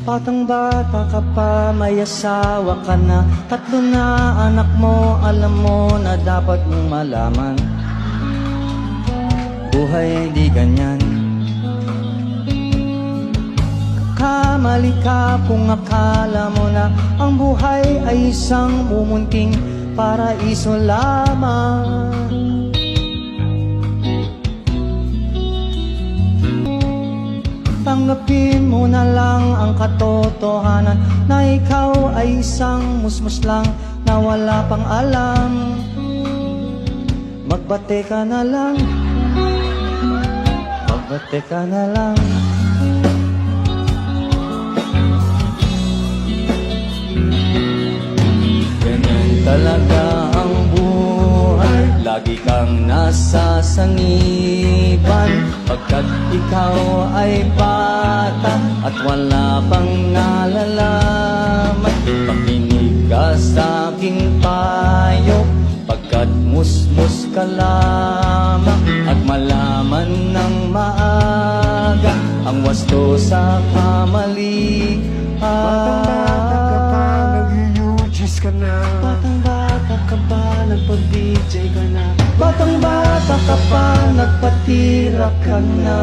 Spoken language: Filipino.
Batang bata ka pa, may asawa ka na, 3 na anak mo, alam mo na dapat mong malaman. Buhay di ganyan. Kamali ka kung akala mo na ang buhay ay isang mumunting paraiso lamang. Tanggapin mo na lang ang katotohanan na ikaw ay isang musmus lang na wala pang alam. Magbate ka na lang, magbate ka na lang. Ganyan talaga ang buhay, lagi kang nasa sangiban. Pagkat ikaw ay bata at wala pang nalalaman, makinig ka sa aking payo, pagkat musmus ka lamang. At malaman ng maaga ang wasto sa kamalian. Batang bata ka pa, nag-UGs ka na. Batang bata ka pa, nagpag-DJ ka na. Batang bata ka pa, nagpatira ka na.